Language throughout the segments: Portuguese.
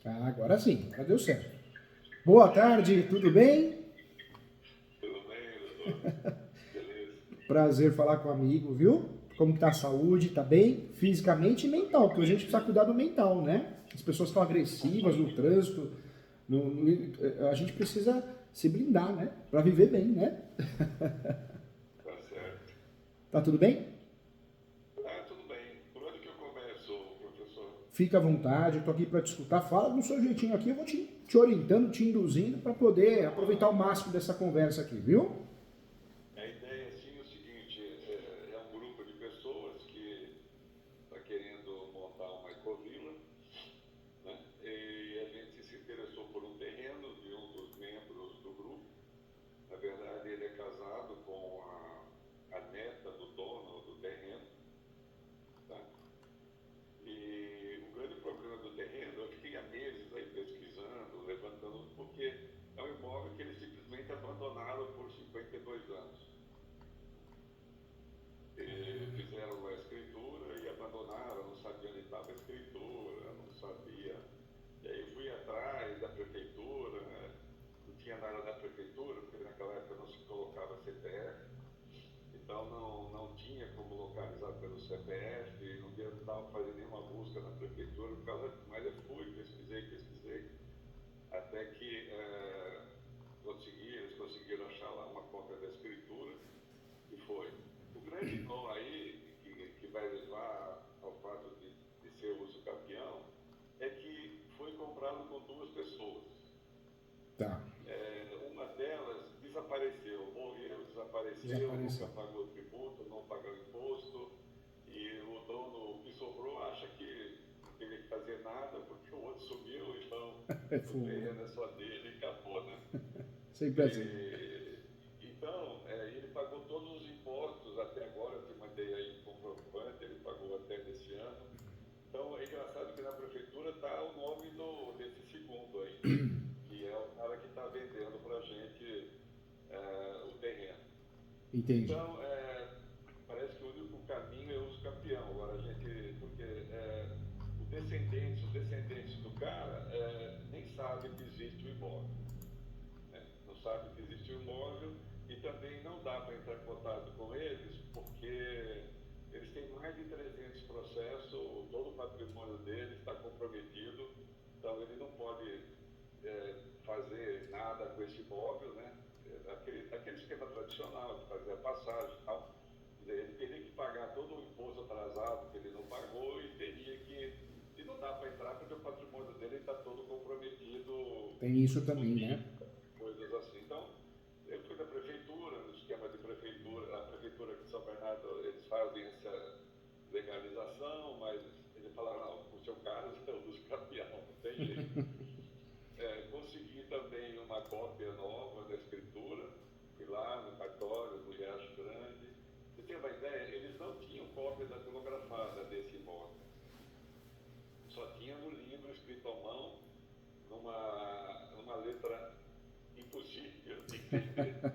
Ah, agora sim, agora deu certo. Boa tarde, tudo bem? Tudo bem, doutor? Beleza? Prazer falar com o amigo, viu? Como que tá a saúde? Tá bem? Fisicamente e mental, porque a gente precisa cuidar do mental, né? As pessoas estão agressivas no trânsito, a gente precisa se blindar, né? Pra viver bem, né? Tá certo. Tá tudo bem? Ah, tudo bem. Por onde que eu começo, professor? Fica à vontade, eu tô aqui para te escutar. Fala do seu jeitinho aqui, eu vou te orientando, te induzindo para poder Vamos aproveitar lá. o máximo dessa conversa aqui, viu? A ideia, assim, é o seguinte, é um grupo de pessoas que está querendo montar uma ecovila, né? E a gente se interessou por um terreno de um dos membros do grupo. Na verdade, ele é casado com a neta do dono do terreno, tá? E o grande problema do terreno, eu fiquei há meses aí pesquisando, levantando, porque é um imóvel que eles simplesmente abandonaram por 52 anos. E fizeram uma escritura e abandonaram, não sabia onde estava a escritura, não sabia. E aí fui atrás da prefeitura, né? Não tinha nada da prefeitura, porque naquela época não se colocava CPF, então não tinha como localizar pelo CPF, não estava fazendo nenhuma busca na prefeitura, por causa disso. Mas eu fui, pesquisei, até que eles conseguiram achar lá uma cópia da escritura, e foi. O grande nó aí, que vai levar ao fato de ser uso capião, é que foi comprado com duas pessoas. Tá, Uma delas desapareceu, morreu, desapareceu, nunca desapareceu. pagou tributo, não pagou imposto, e o dono que sobrou acha que não teria que fazer nada porque o outro sumiu, então É o fogo, né? terreno é só dele e acabou, né? Sempre assim. E, então, ele pagou todos os impostos até agora, eu te mandei aí um comprovante, ele pagou até desse ano. Então, é engraçado que na prefeitura está o nome desse segundo aí, que é o cara que está vendendo para a gente o terreno. Entendi. Então, parece que o único caminho é o uso campeão. Agora, a gente, porque os descendentes do cara nem sabem que existe o imóvel, né? Não sabem que existe o imóvel e também não dá para entrar em contato com eles porque eles têm mais de 300 processos, todo o patrimônio deles está comprometido, então ele não pode fazer nada com esse imóvel, né? Aquele esquema tradicional de fazer a passagem e tal. Ele teria que pagar todo o imposto atrasado que ele não pagou e teria que. E não dá para entrar porque o patrimônio dele está todo comprometido Tem isso com também, né? dívida, coisas assim. Então, eu fui da prefeitura, no esquema de prefeitura, a prefeitura aqui de São Bernardo, eles fazem essa legalização, mas eles falaram, não, o seu caso é o uso capião, não tem jeito. Consegui também uma cópia nova da escritura, fui lá no cartório, no Riacho Grande. Você tem uma ideia? Eles não tinham cópia datilografada desse imóvel. Só tinha no livro escrito à mão, numa letra impossível de entender.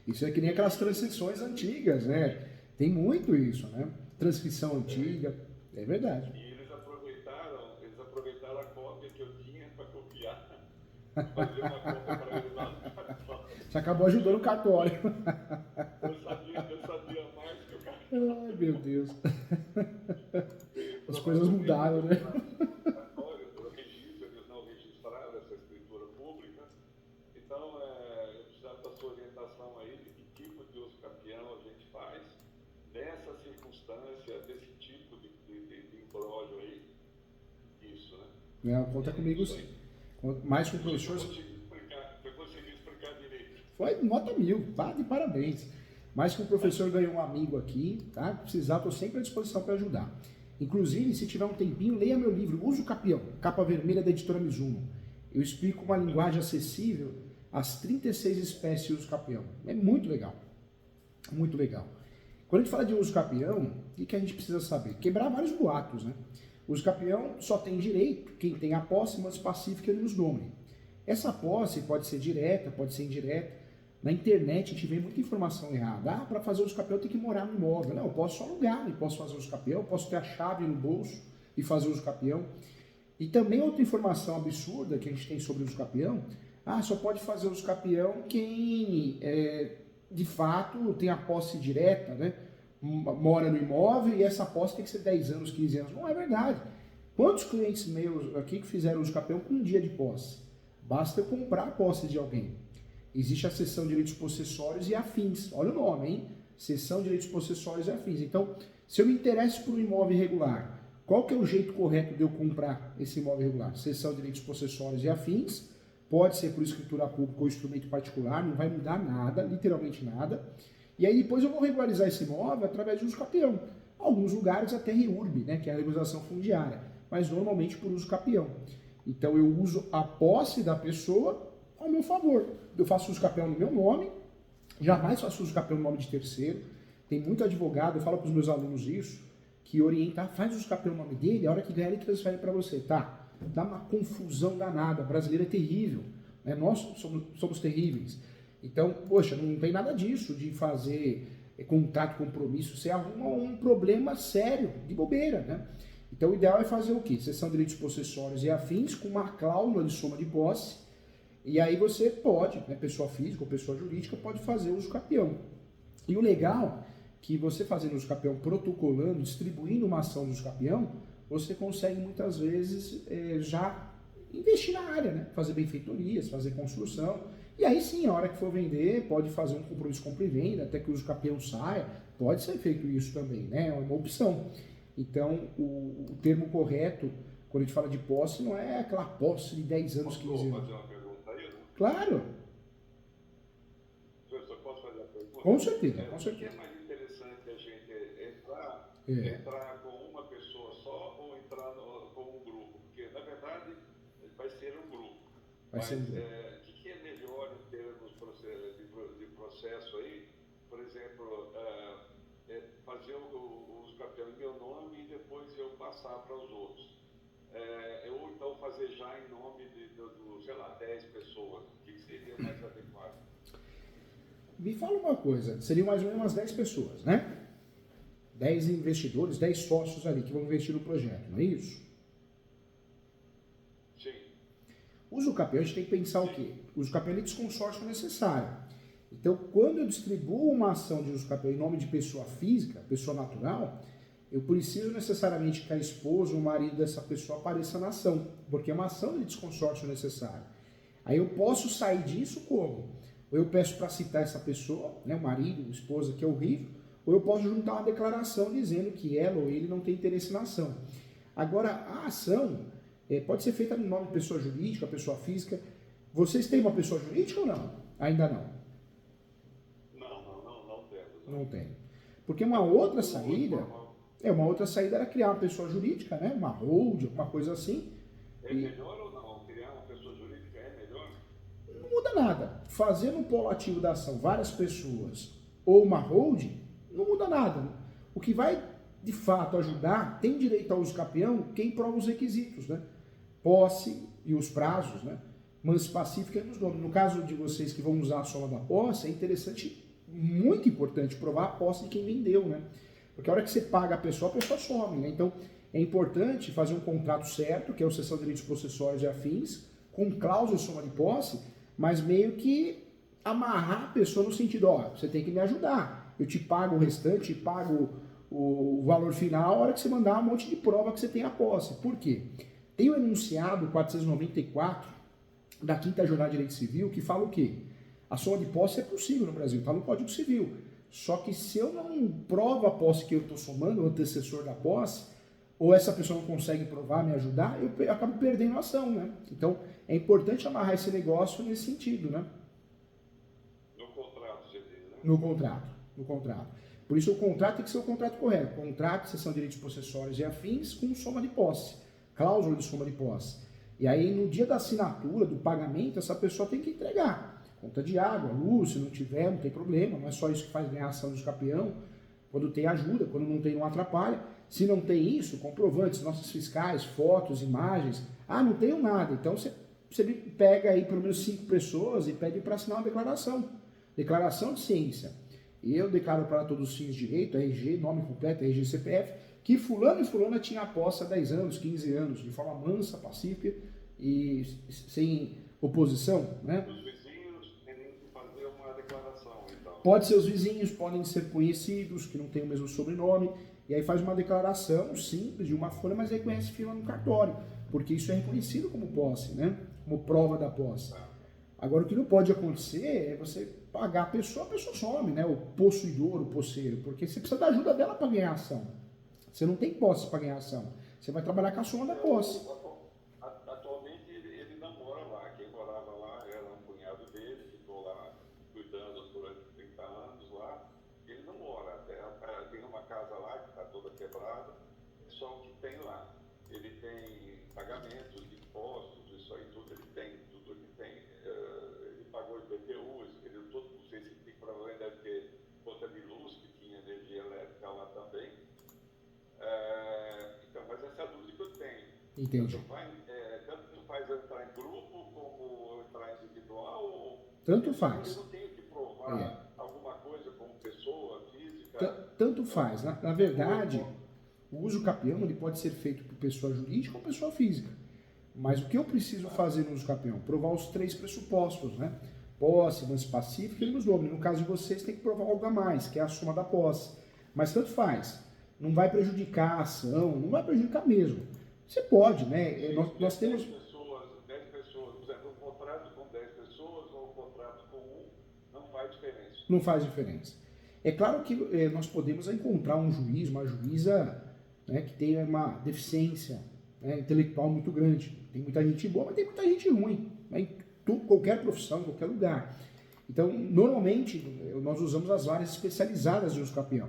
Isso é que nem aquelas transcrições antigas, né? Tem muito isso, né? Transcrição antiga, é verdade. E eles aproveitaram a cópia que eu tinha para copiar e fazer uma cópia para eles lá no cartório. Você acabou ajudando o cartório. Eu sabia mais que o Ai, cartório. meu Deus. E As coisas provavelmente mudaram, né? no cartório, pelo registro, eles não registraram essa escritura pública. Então, eu precisava da sua orientação aí de que tipo de uso campeão a gente faz nessa circunstância, desse tipo de imbróglio aí. Isso, né? Não, conta É comigo isso sim. aí. Mais com o Não sei se eu professor. consegui explicar direito. Foi nota 1000, tá? De parabéns. Mais que o professor ganhou um amigo aqui, tá? Precisar, estou sempre à disposição para ajudar. Inclusive, se tiver um tempinho, leia meu livro, Uso Capião, capa vermelha da editora Mizuno. Eu explico uma linguagem acessível as 36 espécies de uso capião. É muito legal. Muito legal. Quando a gente fala de uso capião, o que a gente precisa saber? Quebrar vários boatos, né? O uso capião só tem direito quem tem a posse mas pacífica e nos domine. Essa posse pode ser direta, pode ser indireta. Na internet a gente vê muita informação errada. Ah, para fazer uso capião tem que morar no imóvel. Não, eu posso só alugar, eu posso fazer uso capião, eu posso ter a chave no bolso e fazer uso capião. E também outra informação absurda que a gente tem sobre o uso capião, só pode fazer uso capião quem de fato tem a posse direta, né? Mora no imóvel e essa posse tem que ser 10 anos, 15 anos. Não é verdade. Quantos clientes meus aqui que fizeram uso capião com um dia de posse? Basta eu comprar a posse de alguém. Existe a cessão de direitos possessórios e afins. Olha o nome, hein? Cessão de direitos possessórios e afins. Então, se eu me interesso por um imóvel irregular, qual que é o jeito correto de eu comprar esse imóvel irregular? Cessão de direitos possessórios e afins. Pode ser por escritura pública ou instrumento particular, não vai mudar nada, literalmente nada. E aí depois eu vou regularizar esse imóvel através de uso capião. Alguns lugares até REURB, né, que é a regularização fundiária, mas normalmente por uso capião. Então eu uso a posse da pessoa ao meu favor. Eu faço uso capião no meu nome, jamais faço uso capião no nome de terceiro. Tem muito advogado, eu falo para os meus alunos isso, que orienta, faz uso capião no nome dele, a hora que ganhar ele transfere para você, tá? Dá uma confusão danada, o brasileiro é terrível, né? Nós somos terríveis. Então, poxa, não tem nada disso de fazer contrato, compromisso, você arruma um problema sério, de bobeira, né? Então o ideal é fazer o quê? Cessão de direitos possessórios e afins com uma cláusula de soma de posse, e aí você pode, né, pessoa física ou pessoa jurídica, pode fazer uso capião. E o legal é que você fazendo uso capião, protocolando, distribuindo uma ação de uso capião, você consegue muitas vezes já investir na área, né? Fazer benfeitorias, fazer construção. E aí sim, a hora que for vender, pode fazer um compromisso de compra e venda, até que o uso capião saia. Pode ser feito isso também, né? É uma opção. Então, o termo correto, quando a gente fala de posse, não é aquela posse de 10 anos, 15 anos. Posso fazer uma pergunta aí? Não? Claro. Professor, posso fazer a pergunta? Com certeza, com certeza. O que é mais interessante a gente entrar com uma pessoa só ou entrar com um grupo? Porque, na verdade, vai ser um grupo. Vai ser um grupo. O que é melhor em termos de processo aí? Por exemplo, fazer o uso capião em meu nome e depois eu passar para os outros. Ou então fazer já em nome sei lá, 10 pessoas. O que seria mais adequado? Me fala uma coisa, seriam mais ou menos umas 10 pessoas, né? 10 investidores, 10 sócios ali que vão investir no projeto, não é isso? Sim. Uso capião, a gente tem que pensar o quê? Uso capião é desconsórcio necessário. Então, quando eu distribuo uma ação de uso capião em nome de pessoa física, pessoa natural, eu preciso necessariamente que a esposa ou o marido dessa pessoa apareça na ação, porque é uma ação de desconsórcio necessário. Aí eu posso sair disso como? Ou eu peço para citar essa pessoa, né, o marido, a esposa, que é horrível, ou eu posso juntar uma declaração dizendo que ela ou ele não tem interesse na ação. Agora, a ação pode ser feita no nome de pessoa jurídica, pessoa física. Vocês têm uma pessoa jurídica ou não? Ainda não. Não temos. Não tem. Porque uma outra saída era criar uma pessoa jurídica, né? Uma hold, uma coisa assim. É melhor ou não? Criar uma pessoa jurídica é melhor? Não muda nada. Fazer no polo ativo da ação várias pessoas ou uma hold, não muda nada. O que vai, de fato, ajudar, tem direito ao uso capião quem prova os requisitos, né? Posse e os prazos, né? Manso pacífica e nos nomes. No caso de vocês que vão usar a soma da posse, é interessante, muito importante, provar a posse de quem vendeu, né? Porque a hora que você paga a pessoa some, né? Então, é importante fazer um contrato certo, que é o cessão de direitos possessórios e afins, com cláusula de soma de posse, mas meio que amarrar a pessoa no sentido, você tem que me ajudar. Eu te pago o restante, te pago o valor final, a hora que você mandar um monte de prova que você tem a posse. Por quê? Tem o enunciado 494 da 5ª Jornada de Direito Civil que fala o quê? A soma de posse é possível no Brasil, está no Código Civil. Só que se eu não provo a posse que eu estou somando, o antecessor da posse, ou essa pessoa não consegue provar, me ajudar, eu acabo perdendo a ação, né? Então, é importante amarrar esse negócio nesse sentido, né? No contrato, você diz, né? No contrato. Por isso, o contrato tem que ser o contrato correto. Contrato, cessão de direitos possessórios e afins com soma de posse. Cláusula de soma de posse. E aí, no dia da assinatura, do pagamento, essa pessoa tem que entregar. Conta de água, luz, se não tiver, não tem problema. Não é só isso que faz ganhar ação de uso capião. Quando tem, ajuda. Quando não tem, não atrapalha. Se não tem isso, comprovantes, notas fiscais, fotos, imagens. Não tenho nada. Então, você pega aí pelo menos 5 pessoas e pede para assinar uma declaração. Declaração de ciência. Eu declaro para todos os fins de direito, RG, nome completo, RG, CPF, que fulano e fulana tinha a posse há 10 anos, 15 anos, de forma mansa, pacífica e sem oposição, né? Os vizinhos têm que fazer uma declaração, então. Pode ser os vizinhos, podem ser conhecidos, que não têm o mesmo sobrenome, e aí faz uma declaração simples, de uma folha, mas reconhece fila no cartório, porque isso é reconhecido como posse, né? Como prova da posse. Agora, o que não pode acontecer é você pagar a pessoa some, né? O possuidor, o posseiro, porque você precisa da ajuda dela para ganhar a ação. Você não tem posse para ganhar a ação. Você vai trabalhar com a soma da posse. Atualmente ele não mora lá. Quem morava lá era um cunhado dele, ficou lá cuidando durante 30 anos lá. Ele não mora. Tem uma casa lá que está toda quebrada, só o que tem lá. Ele tem pagamentos de impostos, isso aí tudo ele tem, tudo ele tem. Ele pagou IPTU, todo, não sei se tem, provavelmente deve ter conta de luz, que tinha energia elétrica lá também. Então, mas essa é a dúvida que eu tenho. Entendi. Tanto faz entrar em grupo como entrar individual? Tanto faz. Eu não tenho que provar alguma coisa como pessoa física? Tanto faz. Na verdade, o uso capião ele pode ser feito por pessoa jurídica ou pessoa física. Mas o que eu preciso fazer no uso capião? Provar os 3 pressupostos, né? Posse, lance pacífico e imus domini. No caso de vocês, tem que provar algo a mais, que é a soma da posse. Mas tanto faz. Não vai prejudicar a ação, não vai prejudicar mesmo. Você pode, né? Nós temos... 10 pessoas, por exemplo, um contrato com 10 pessoas ou um contrato com um, não faz diferença. Não faz diferença. É claro que nós podemos encontrar um juiz, uma juíza, né, que tenha uma deficiência, né, intelectual muito grande. Tem muita gente boa, mas tem muita gente ruim, né, em qualquer profissão, em qualquer lugar. Então, normalmente, nós usamos as varas especializadas de uso capião,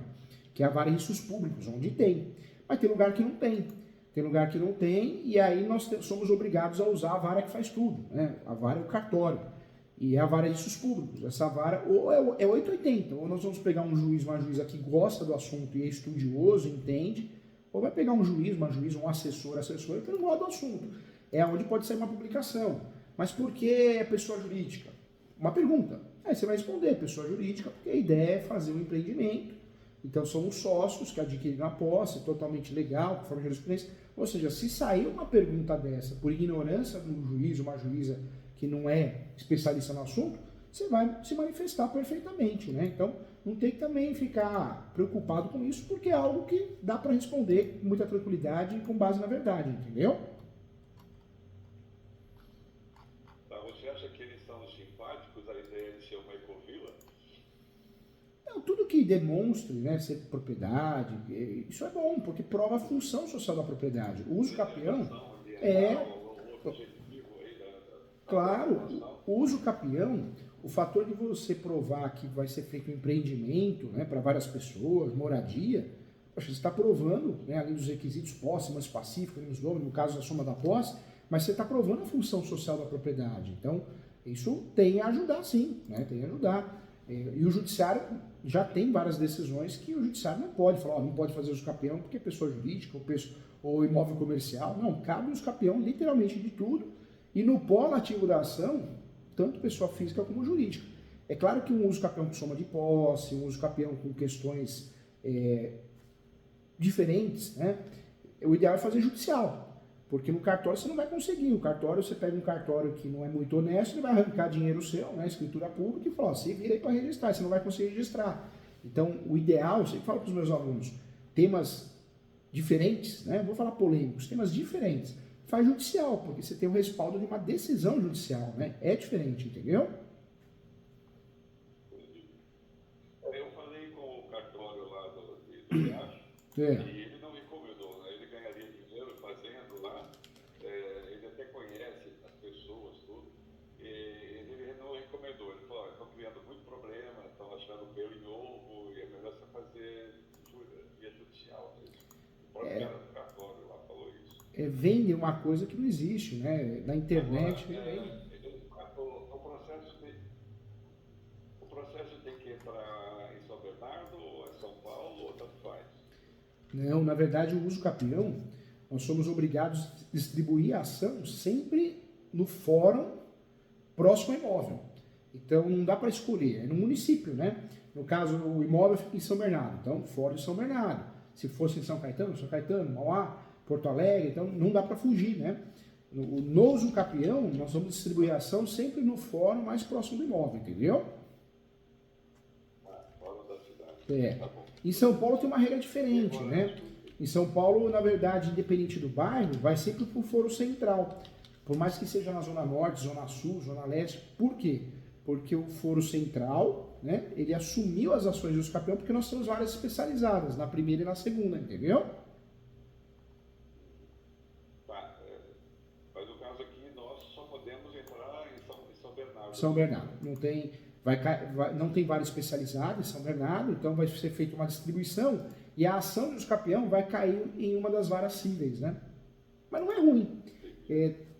que é a vara em riscos públicos, onde tem. Mas tem lugar que não tem. Tem lugar que não tem, e aí nós somos obrigados a usar a vara que faz tudo, né? A vara é o cartório. E é a vara de riscos públicos. Essa vara ou é 880, ou nós vamos pegar um juiz, uma juíza que gosta do assunto e é estudioso, entende, ou vai pegar um juiz, uma juíza, um assessor que não gosta do assunto. É onde pode sair uma publicação. Mas por que é pessoa jurídica? Uma pergunta. Aí você vai responder, pessoa jurídica, porque a ideia é fazer um empreendimento. Então são os sócios que adquirem a posse, totalmente legal, conforme a jurisprudência. Ou seja, se sair uma pergunta dessa por ignorância de um juiz, uma juíza que não é especialista no assunto, você vai se manifestar perfeitamente, né? Então, não tem que também ficar preocupado com isso, porque é algo que dá para responder com muita tranquilidade e com base na verdade, entendeu? Tá, você acha que eles são simpáticos, a ideia de ser uma ecovila? Não, tudo que demonstre, né, ser propriedade, isso é bom, porque prova a função social da propriedade. O uso capião Claro, o uso capião, o fator de você provar que vai ser feito um empreendimento, né, para várias pessoas, moradia, você está provando, né, além dos requisitos posse, mais pacífico, menos domínio, no caso da soma da posse, mas você está provando a função social da propriedade. Então, isso tem a ajudar sim, né, tem a ajudar. E o judiciário já tem várias decisões que o judiciário não pode falar, não pode fazer uso capião porque é pessoa jurídica ou imóvel comercial. Não, cabe uso capião literalmente de tudo. E no polo ativo da ação, tanto pessoa física como jurídica. É claro que um uso capião com soma de posse, um uso capião com questões diferentes, né? O ideal é fazer judicial, porque no cartório você não vai conseguir. O cartório, você pega um cartório que não é muito honesto, ele vai arrancar dinheiro seu, né, escritura pública, e fala, se vira aí para registrar, você não vai conseguir registrar. Então, o ideal, eu sempre falo para os meus alunos, temas diferentes, né, vou falar polêmicos, temas diferentes, faz judicial, porque você tem o respaldo de uma decisão judicial, né? É diferente, entendeu? Eu falei com o cartório lá do Riacho, e ele não recomendou, né? Ele ganharia dinheiro fazendo lá, ele até conhece as pessoas, tudo, e ele não recomendou. Ele falou, estão criando muito problema, estão achando pelo em ovo, e é melhor você fazer via judicial mesmo. O próprio cara do cartório lá falou isso. Vende uma coisa que não existe, né? Na internet. Agora, o processo tem que entrar em São Bernardo, ou em São Paulo, ou tanto faz? Não, na verdade, o uso capião, nós somos obrigados a distribuir a ação sempre no fórum próximo ao imóvel. Então, não dá para escolher, é no município, né? No caso, o imóvel fica em São Bernardo, então, fórum de São Bernardo. Se fosse em São Caetano, Mauá, Porto Alegre, então não dá para fugir, né? No usucapião, nós vamos distribuir a ação sempre no fórum mais próximo do imóvel, entendeu? Fora da cidade. É. Em São Paulo tem uma regra diferente, né? Em São Paulo, na verdade, independente do bairro, vai sempre para o foro central. Por mais que seja na Zona Norte, Zona Sul, Zona Leste. Por quê? Porque o foro central, né, ele assumiu as ações do usucapião porque nós temos várias especializadas, na primeira e na segunda, entendeu? Tá. Mas no caso aqui, nós só podemos entrar em São Bernardo. São Bernardo. Não tem várias especializadas em São Bernardo, então vai ser feita uma distribuição e a ação do usucapião vai cair em uma das varas cíveis, né? Mas não é ruim.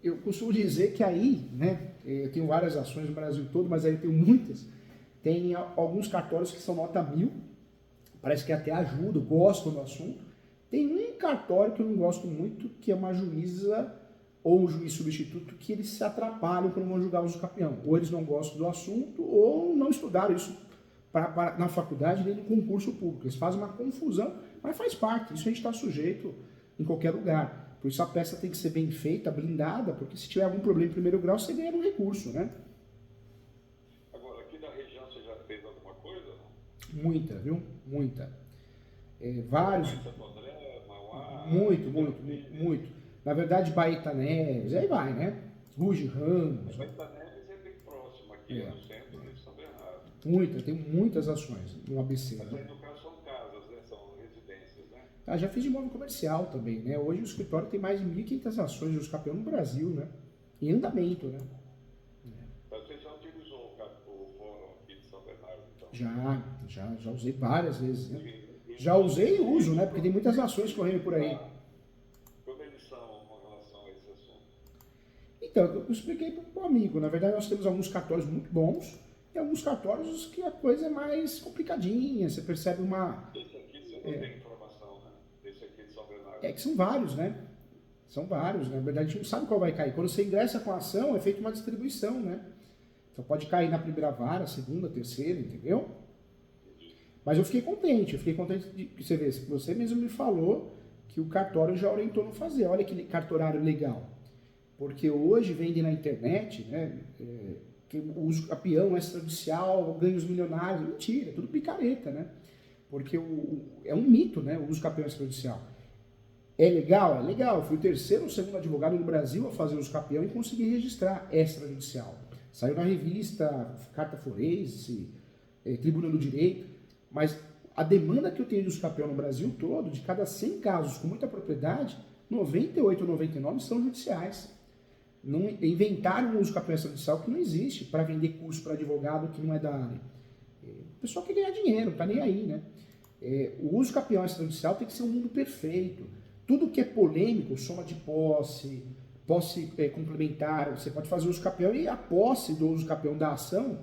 Eu costumo dizer que aí, né, eu tenho várias ações no Brasil todo, mas aí eu tenho muitas. Tem alguns cartórios que são nota 1000, parece que até ajuda, gostam do assunto. Tem um cartório que eu não gosto muito, que é uma juíza ou um juiz substituto, que eles se atrapalham quando vão julgar o usucapião. Ou eles não gostam do assunto, ou não estudaram isso na faculdade nem no concurso público. Eles fazem uma confusão, mas faz parte. Isso a gente está sujeito em qualquer lugar. Por isso a peça tem que ser bem feita, blindada, porque se tiver algum problema em primeiro grau, você ganha no recurso, né? Agora, aqui da região você já fez alguma coisa? Não? Muita, viu? Muita. Vários. Santo André, Mauá... Muito. Na verdade, Baeta Neves, aí vai, né? Ruge Ramos. Baeta Neves é bem próximo aqui, no centro de São Bernardo. Tem muitas ações no ABC. Mas Né? aí no caso são casas, né? São residências, né? Já fiz de imóvel comercial também, né? Hoje o escritório tem mais de 1.500 ações de usucapião no Brasil, né? Em andamento, né? Mas você já utilizou o fórum aqui de São Bernardo, então? Já usei várias vezes, né? Já usei e uso, né? Porque tem muitas ações correndo por aí. Como eles são com relação a esse assunto? Então, eu expliquei para o amigo. Na verdade, nós temos alguns cartórios muito bons e alguns cartórios que a coisa é mais complicadinha. Você percebe uma... Esse aqui você não tem informação, né? Esse aqui de São Bernardo. É que são vários, né? São vários. Na verdade, a gente não sabe qual vai cair. Quando você ingressa com a ação, é feita uma distribuição, né? Então pode cair na primeira vara, segunda, terceira, entendeu? Mas eu fiquei contente de você ver, você mesmo me falou que o cartório já orientou não fazer. Olha que cartorário legal. Porque hoje vende na internet, né? Que o usucapião extrajudicial, ganhos milionários. Mentira, tudo picareta, né? Porque é um mito, né? O usucapião extrajudicial. É legal? É legal. Eu fui o terceiro ou segundo advogado no Brasil a fazer usucapião e consegui registrar extrajudicial. Saiu na revista Carta Forense, Tribuna do Direito. Mas a demanda que eu tenho de usucapião no Brasil todo, de cada 100 casos com muita propriedade, 98 ou 99 são judiciais. Não inventaram um usucapião extrajudicial que não existe para vender curso para advogado que não é da área. O pessoal quer ganhar dinheiro, não está nem aí, né? O usucapião extrajudicial tem que ser um mundo perfeito. Tudo que é polêmico, soma de posse complementar, você pode fazer o usucapião e a posse do usucapião da ação,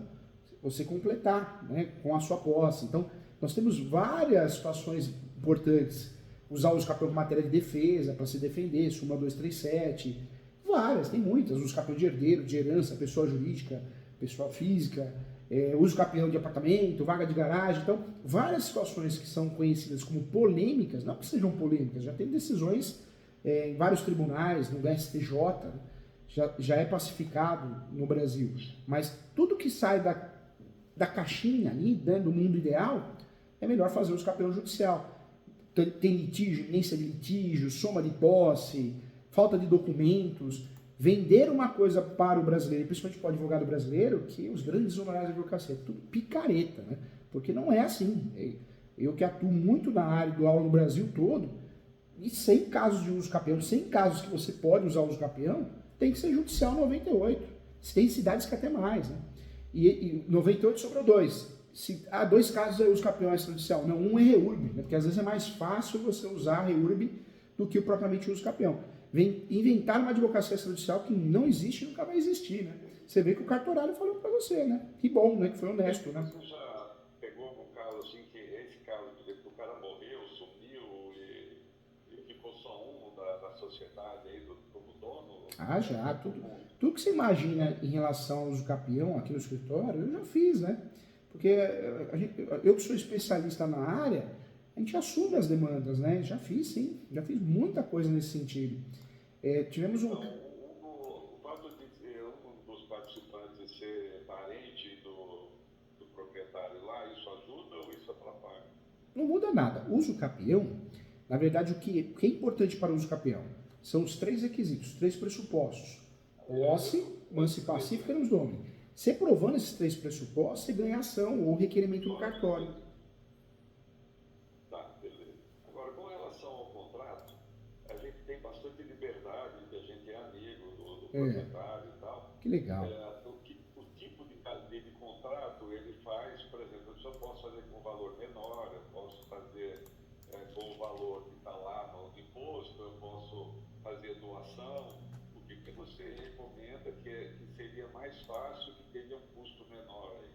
você completar, né, com a sua posse. Então, nós temos várias situações importantes. Usar o usucapião como matéria de defesa, para se defender, súmula 237, várias, tem muitas. Usucapião de herdeiro, de herança, pessoa jurídica, pessoa física, usucapião de apartamento, vaga de garagem. Então, várias situações que são conhecidas como polêmicas, não que sejam polêmicas, já tem decisões em vários tribunais, no STJ, né, já é pacificado no Brasil. Mas tudo que sai da caixinha ali, né, do mundo ideal, é melhor fazer o usucapião judicial. Tem litígio, iminência de litígio, soma de posse, falta de documentos. Vender uma coisa para o brasileiro, principalmente para o advogado brasileiro, que os grandes honorários de advocacia, é tudo picareta, né? Porque não é assim. Eu que atuo muito na área do aula no Brasil todo, e 100 casos de usucapião, 100 casos que você pode usar o usucapião, tem que ser judicial 98. Tem cidades que até mais, né? E 98 sobrou 2. Se há 2 casos é usucapião extrajudicial. Não, um é reurb, né? Porque às vezes é mais fácil você usar reurb do que o propriamente usucapião. Vem inventar uma advocacia extrajudicial que não existe e nunca vai existir, né? Você vê que o cartorário falou para você, né? Que bom, né? Que foi honesto, né? Você já pegou algum caso assim, que esse caso, por exemplo, o cara morreu, sumiu e ficou só um da sociedade aí, como dono? Já. Tudo que você imagina em relação ao usucapião aqui no escritório, eu já fiz, né? Porque eu que sou especialista na área, a gente assume as demandas, né? Já fiz, sim, já fiz muita coisa nesse sentido. Tivemos um. Então, o fato de ser um dos participantes ser parente do proprietário lá, isso ajuda ou isso atrapalha? Não muda nada. Uso capião, na verdade, o que é importante para o uso capião? São os três requisitos, os três pressupostos. Posse, mansa e pacífica e nos domine. Você provando esses três pressupostos, você ganha ação ou requerimento no cartório. Tá, beleza. Agora, com relação ao contrato, a gente tem bastante liberdade, que a gente é amigo do proprietário e tal. Que legal. O tipo de contrato ele faz, por exemplo, eu posso fazer com valor menor, eu posso fazer com o valor que está lá no imposto, eu posso fazer doação. O que você recomenda que seria mais fácil, que teria um custo menor aí?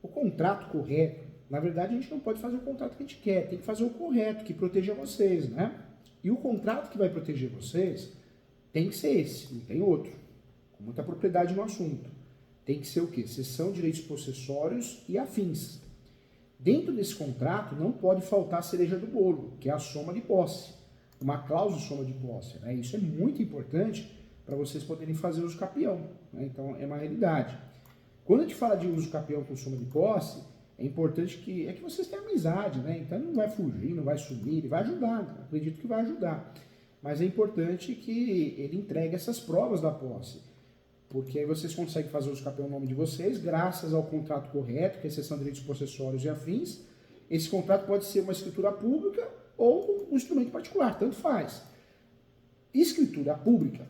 O contrato correto, na verdade a gente não pode fazer o contrato que a gente quer, tem que fazer o correto, que proteja vocês, né? E o contrato que vai proteger vocês tem que ser esse, não tem outro. Com muita propriedade no assunto. Tem que ser o quê? Cessão, direitos possessórios e afins. Dentro desse contrato não pode faltar a cereja do bolo, que é a soma de posse. Uma cláusula de soma de posse. Né? Isso é muito importante para vocês poderem fazer uso capião. Né? Então é uma realidade. Quando a gente fala de uso capião com soma de posse, é importante que vocês tenham amizade, né? Então ele não vai fugir, não vai sumir, ele vai ajudar, né? Acredito que vai ajudar. Mas é importante que ele entregue essas provas da posse, porque aí vocês conseguem fazer uso capião no nome de vocês, graças ao contrato correto, que é a exceção de direitos possessórios e afins. Esse contrato pode ser uma escritura pública ou um instrumento particular, tanto faz. Escritura pública,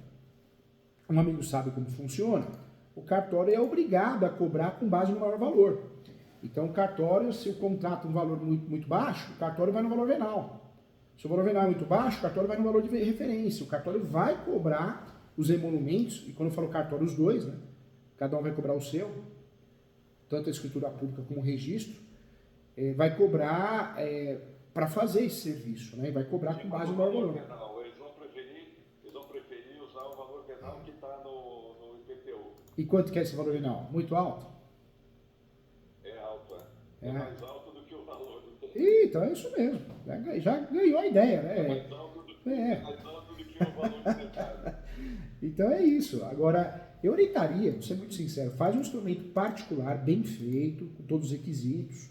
um amigo sabe como funciona, o cartório é obrigado a cobrar com base no maior valor. Então, o cartório, se o contrato um valor muito baixo, o cartório vai no valor venal. Se o valor venal é muito baixo, o cartório vai no valor de referência. O cartório vai cobrar os emolumentos, e quando eu falo cartório, os dois, né? Cada um vai cobrar o seu, tanto a escritura pública como o registro, vai cobrar para fazer esse serviço, né? E vai cobrar com base no maior valor. Venal, eles vão preferir usar o valor venal que está no IPTU. E quanto que é esse valor venal? Muito alto? É alto, é mais alto do que o valor do IPTU. Então é isso mesmo. Já ganhou a ideia, né? É mais alto do que o valor do mercado. Então é isso. Agora, eu orientaria, vou ser muito sincero, faz um instrumento particular, bem feito, com todos os requisitos,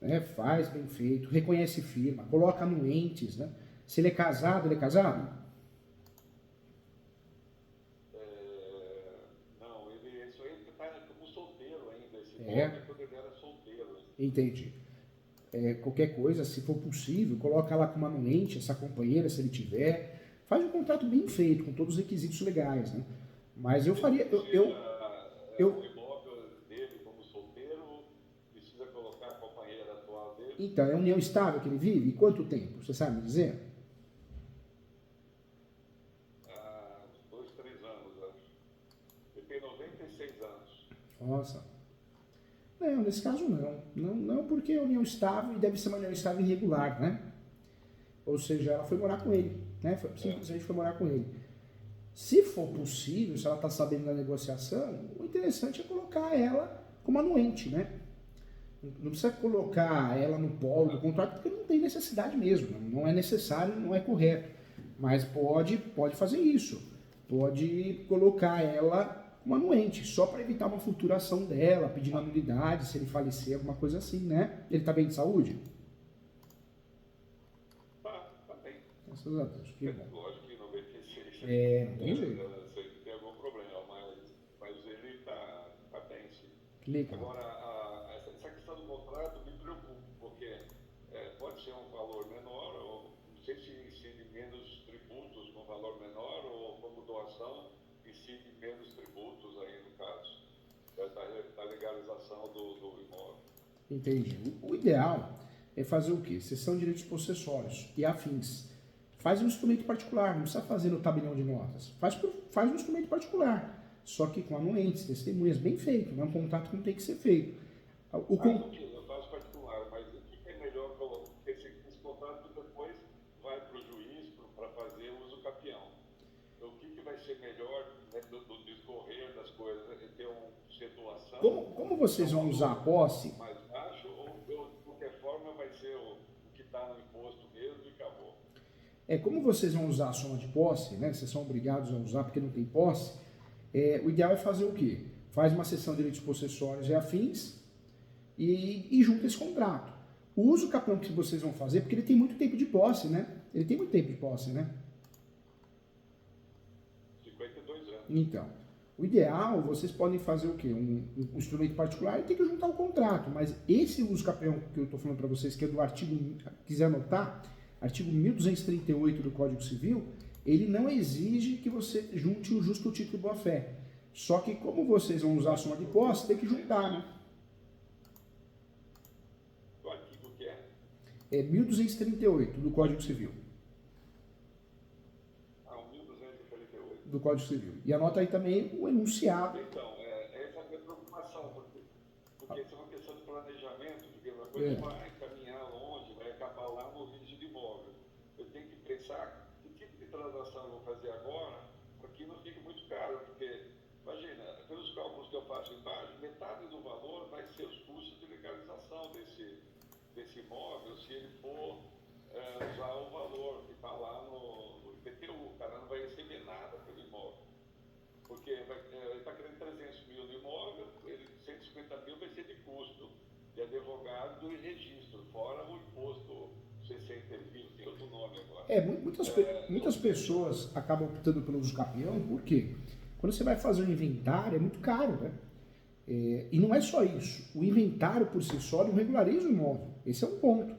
né? Faz bem feito, reconhece firma, coloca anuentes, né? Se ele é casado, ele é casado? Não, isso aí está como solteiro ainda, esse nome quando ele era solteiro. Entendi. Qualquer coisa, se for possível, coloca lá como anuente essa companheira, se ele tiver. Faz um contrato bem feito, com todos os requisitos legais, né? Mas eu faria... O imóvel dele como solteiro precisa colocar a companheira atual dele. Então, é união estável que ele vive? E quanto tempo? Você sabe me dizer? 2, 3 anos, acho. Ele tem 96 anos. Nossa. Não, nesse caso não. Não porque é união estável e deve ser uma união estável irregular, né? Ou seja, ela foi morar com ele, né? Simplesmente foi morar com ele. Se for possível, se ela está sabendo da negociação, o interessante é colocar ela como anuente, né? Não precisa colocar ela no polo do contrato, porque não tem necessidade mesmo. Não é necessário, não é correto. Mas pode fazer isso. Pode colocar ela como anuente, só para evitar uma futura ação dela, pedindo anulidade, se ele falecer, alguma coisa assim, né? Ele está bem de saúde? Tá bem. Graças a Deus, que bom. Lógico que 96. Não tem jeito. Sei que tem algum problema, mas ele está bem, sim. Que legal. Agora, essa questão do contrato me preocupa, porque pode ser um valor menor, ou não sei se incide menos tributos com valor menor, ou como doação, incide menos tributos aí no caso da legalização do imóvel. Entendi. O ideal é fazer o quê? Cessão de direitos possessórios e afins. Faz um instrumento particular, não precisa fazer no tabelião de notas. Faz um instrumento particular, só que com anuentes, testemunhas, bem feito, não é um contrato que não tem que ser feito. Eu faço particular, mas o que é melhor colocar? Esse contrato depois vai para o juiz para fazer uso capião. Então, o que vai ser melhor, né, do discorrer das coisas? Ser doação? Como vocês vão usar a posse? Mais baixo, ou de qualquer forma vai ser Como vocês vão usar a soma de posse, né? Vocês são obrigados a usar porque não tem posse, o ideal é fazer o quê? Faz uma cessão de direitos possessórios e afins e junta esse contrato. O uso capião que vocês vão fazer, porque ele tem muito tempo de posse, né? Ele tem muito tempo de posse, né? 52 anos. Então, o ideal, vocês podem fazer o quê? Um instrumento particular e tem que juntar o contrato. Mas esse uso capião que eu estou falando para vocês, que é do artigo, quiser anotar, artigo 1238 do Código Civil, ele não exige que você junte o justo título boa-fé. Só que como vocês vão usar a soma de posse, tem que juntar, né? O artigo que é? É 1238 do Código Civil. Ah, o 1238. Do Código Civil. E anota aí também o enunciado. Então, essa é a minha preocupação, porque isso é uma questão de planejamento, porque uma coisa vai caminhar longe, vai acabar lá no registro de imóvel. Eu tenho que pensar que tipo de transação eu vou fazer agora, para que não fique muito caro, porque, imagina, pelos cálculos que eu faço embaixo, metade do valor vai ser os custos de legalização desse imóvel, se ele for usar o valor que está lá no IPTU. O cara não vai receber nada pelo imóvel. Porque ele está querendo 300 mil no imóvel, 150 mil vai ser de custo de advogado e registro, fora o imposto 60 mil, tem outro nome agora. Muitas pessoas acabam optando pelo uso capião, por quê? Quando você vai fazer um inventário, é muito caro, né? E não é só isso. O inventário por si só não regulariza o imóvel. Esse é um ponto.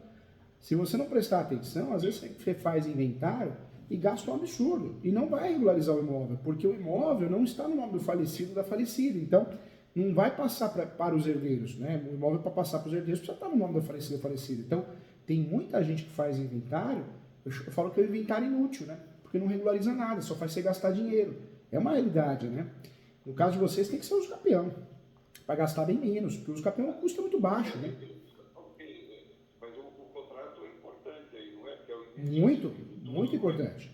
Se você não prestar atenção, às vezes você faz inventário e gasta um absurdo. E não vai regularizar o imóvel, porque o imóvel não está no nome do falecido ou da falecida. Então, não vai passar para os herdeiros, né? O imóvel, para passar para os herdeiros, precisa estar no nome do falecido ou falecida. Então, tem muita gente que faz inventário, eu falo que é um inventário inútil, né? Porque não regulariza nada, só faz você gastar dinheiro. É uma realidade, né? No caso de vocês, tem que ser uso capião, para gastar bem menos, porque o uso capião custa muito baixo, né? Mas o contrato é importante aí, não é? Porque é o Muito importante.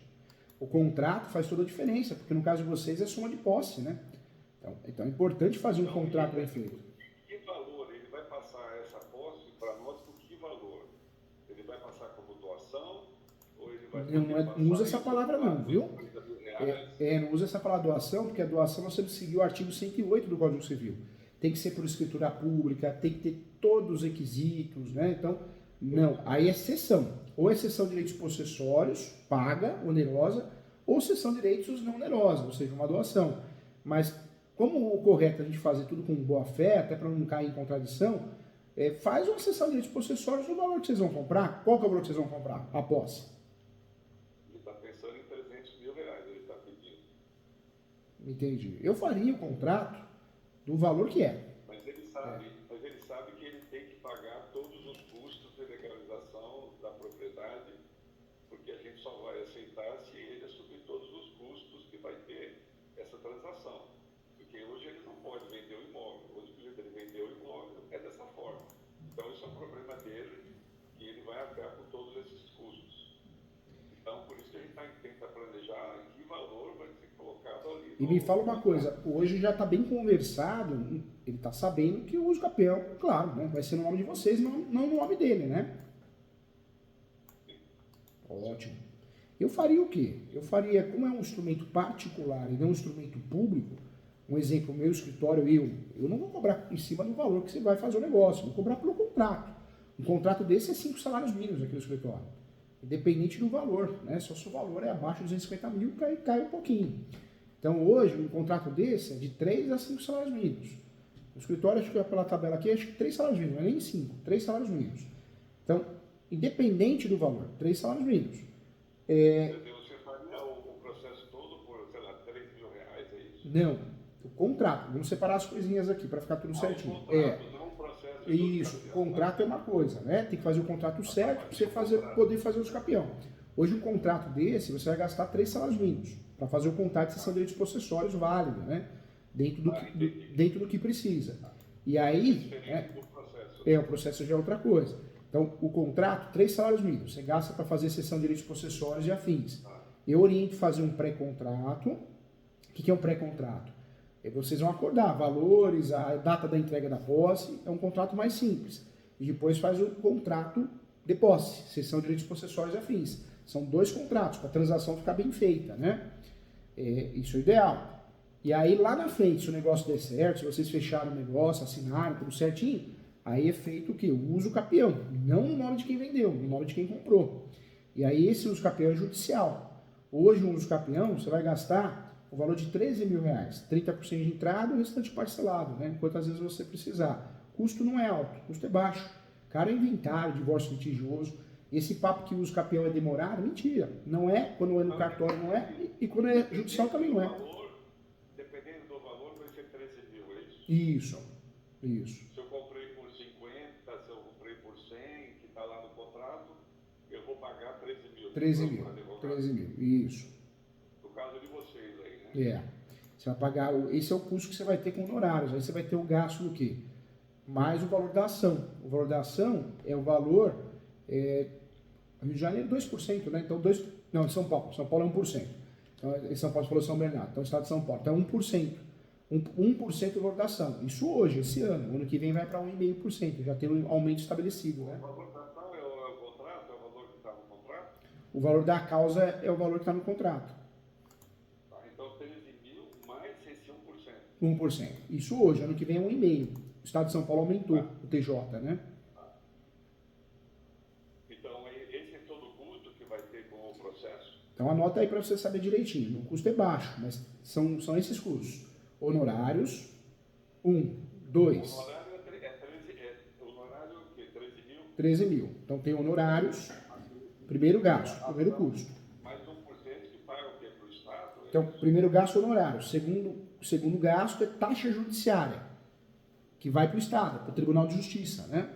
O contrato faz toda a diferença, porque no caso de vocês é soma de posse, né? Então é importante fazer um contrato bem feito. Que valor ele vai passar essa posse para nós? Por que valor? Ele vai passar como doação? Ou ele vai Não usa essa palavra não, viu? Não usa essa palavra doação, porque a doação nós temos que seguir o artigo 108 do Código Civil. Tem que ser por escritura pública, tem que ter todos os requisitos, né? Então, não. Aí é cessão. Ou é cessão de direitos possessórios, paga, onerosa, ou cessão de direitos não onerosa, ou seja, uma doação. Mas, como o correto é a gente fazer tudo com boa fé, até para não cair em contradição, faz uma cessão de direitos possessórios no valor que vocês vão comprar. Qual que é o valor que vocês vão comprar? A posse. Ele está pensando em 300 mil reais, ele está pedindo. Entendi. Eu faria o contrato do valor que é. Mas ele sabe que ele tem que pagar todos os custos de legalização da propriedade, porque a gente só vai aceitar se ele assumir todos os custos que vai ter essa transação. Porque hoje ele não pode vender o imóvel. Hoje, o jeito ele vender o imóvel é dessa forma. Então, isso é um problema dele, que ele vai arcar com todos esses custos. Então, por isso que a gente tenta planejar em que valor vai ser colocado ali. E me fala uma coisa, hoje já está bem conversado, ele está sabendo que o uso capião, claro, né, vai ser no nome de vocês, não no nome dele, né? Ótimo. Eu faria o quê? Eu faria, como é um instrumento particular e não um instrumento público, um exemplo, meu escritório, eu não vou cobrar em cima do valor que você vai fazer o negócio, vou cobrar pelo contrato. Um contrato desse é 5 salários mínimos aqui no escritório, independente do valor, né? Só se o valor é abaixo de 250 mil, cai um pouquinho. Então, hoje, um contrato desse é de 3 a 5 salários mínimos. No escritório, acho que pela tabela aqui, acho que 3 salários mínimos, não é nem 5, 3 salários mínimos. Então, independente do valor, 3 salários mínimos. Você faria o processo todo por, sei lá, 3 mil reais, é isso? Não, o contrato. Vamos separar as coisinhas aqui para ficar tudo certinho. Não um processo Isso, o contrato é uma coisa, né? Tem que fazer o contrato certo para você poder fazer o capião. Hoje, um contrato desse, você vai gastar 3 salários mínimos para fazer o contrato de cessão de direitos possessórios válido, né? Dentro do que precisa. E aí, o processo já é outra coisa. Então, o contrato, 3 salários mínimos, você gasta para fazer cessão de direitos possessórios e afins. Eu oriento fazer um pré-contrato. O que é um pré-contrato? Vocês vão acordar valores, a data da entrega da posse, é um contrato mais simples. E depois faz o contrato de posse, cessão de direitos possessórios e afins. São 2 contratos, para a transação ficar bem feita, né? Isso é o ideal. E aí, lá na frente, se o negócio der certo, se vocês fecharam o negócio, assinaram tudo certinho, aí é feito o quê? O uso capião, não no nome de quem vendeu, no nome de quem comprou. E aí, esse uso capião é judicial. Hoje, um uso capião, você vai gastar o valor de 13 mil reais, 30% de entrada e o restante parcelado, né? Quantas vezes você precisar. Custo não é alto, custo é baixo. Cara, é inventário, divórcio litigioso. Esse papo que o uso capião é demorado, mentira. Não é, quando é no cartório não é, e quando é judicial também não é. Dependendo do valor, vai ser 13 mil, é Isso, isso? isso. Se eu comprei por 50, se eu comprei por 100, que está lá no contrato, eu vou pagar 13 mil. 13 mil, 13 mil, isso. No caso de vocês aí, né? Você vai pagar, esse é o custo que você vai ter com honorários. Aí você vai ter o gasto do quê? Mais o valor da ação. O valor da ação é o valor, Rio de Janeiro 2%, né? Então, não, em São Paulo é 1%. Então, em São Paulo falou São Bernardo, então o estado de São Paulo, então é 1%. 1% do valor da ação. Isso hoje, esse ano. O ano que vem vai para 1,5%. Já tem um aumento estabelecido, né? O valor da ação é o contrato, é o valor que está no contrato? O valor da causa é o valor que está no contrato. Tá, então 13 mil mais esse 1%. 1%. Isso hoje, ano que vem é 1,5%. O estado de São Paulo aumentou, o TJ, né? Então, esse é todo o custo que vai ter com o processo? Então anota aí para você saber direitinho. O custo é baixo, mas são esses custos. Honorários, 2. O honorário o honorário é o quê? 13 mil? 13 mil. Então tem honorários, primeiro gasto, primeiro custo. Mais 1% que paga o quê? Para o Estado? Então, primeiro gasto honorário. Segundo gasto é taxa judiciária, que vai para o Estado, para o Tribunal de Justiça, né?